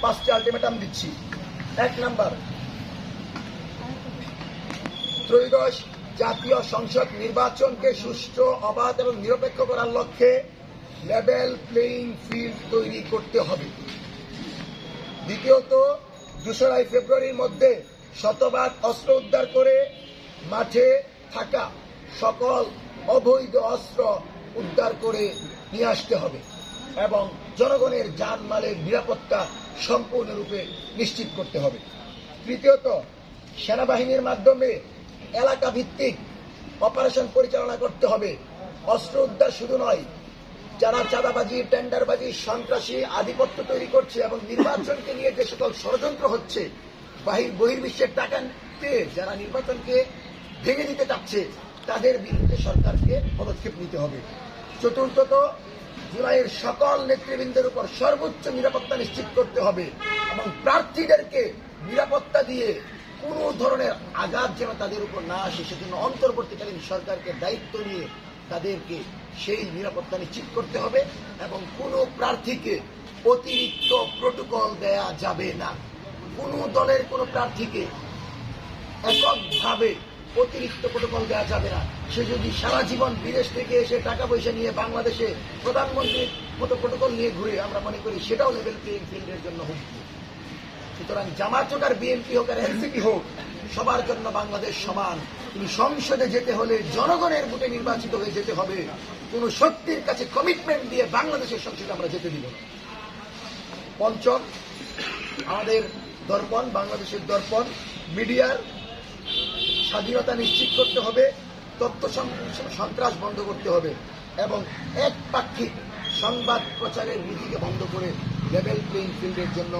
5টি আলটিমেটাম দিচ্ছি। 1 নাম্বার, ত্রয়োদশ জাতীয় সংসদ নির্বাচনকে সুষ্ঠু, অবাধ এবং নিরপেক্ষ করার লক্ষ্যে লেভেল প্লেইং ফিল্ড তৈরি করতে হবে। দ্বিতীয়ত, 2রা ফেব্রুয়ারির মধ্যে শতভাগ অস্ত্র উদ্ধার করে মাঠে থাকা সকল অবৈধ অস্ত্র উদ্ধার করে নিয়ে আসতে হবে এবং জনগণের জানমালের নিরাপত্তা সম্পূর্ণরূপে নিশ্চিত করতে হবে। তৃতীয়ত, সেনাবাহিনীর মাধ্যমে এলাকা ভিত্তিক অপারেশন পরিচালনা করতে হবে। অস্ত্র উদ্ধার শুধু নয়, যারা চাঁদাবাজি, টেন্ডারবাজি, সন্ত্রাসী, আধিপত্য তৈরি করছে এবং নির্বাচনকে নিয়ে যে সকল ষড়যন্ত্র হচ্ছে, বহির্বিশ্বের টাকা পেয়ে যারা নির্বাচনকে ভেঙে দিতে চাচ্ছে, তাদের বিরুদ্ধে সরকারকে পদক্ষেপ নিতে হবে। চতুর্থত, জুলাইয়ের সকল নেতৃবৃন্দের উপর সর্বোচ্চ নিরাপত্তা নিশ্চিত করতে হবে এবং প্রার্থীদেরকে নিরাপত্তা দিয়ে কোনো ধরনের আঘাত যেন তাদের উপর না আসে, সেজন্য অন্তর্বর্তীকালীন সরকারকে দায়িত্ব নিয়ে তাদেরকে সেই নিরাপত্তা নিশ্চিত করতে হবে এবং কোনো প্রার্থীকে অতিরিক্ত প্রোটোকল দেয়া যাবে না। কোনো দলের কোনো প্রার্থীকে এককভাবে অতিরিক্ত প্রোটোকল দেওয়া যাবে না। সে যদি সারা জীবন বিদেশ থেকে এসে টাকা পয়সা নিয়ে বাংলাদেশে প্রধানমন্ত্রীর মতো প্রোটোকল নিয়ে ঘুরে, আমরা মনে করি সেটাও লেভেল প্লেইং ফিল্ডের জন্য হুমকি। সুতরাং জামাত হোক আর বিএনপি হোক আর এনসিপি হোক, সবার জন্য বাংলাদেশ সমান। কিন্তু সংসদে যেতে হলে জনগণের ভোটে নির্বাচিত হয়ে যেতে হবে। কোন শক্তির কাছে কমিটমেন্ট দিয়ে বাংলাদেশের সংসদে আমরা যেতে দিব না। পঞ্চম, আমাদের দর্পণ, বাংলাদেশের দর্পণ, মিডিয়ার স্বাধীনতা নিশ্চিত করতে হবে, তথ্য সন্ত্রাস বন্ধ করতে হবে এবং একপাক্ষিক সংবাদ প্রচারের নীতিকে বন্ধ করে লেভেল প্লেইং ফিল্ডের জন্য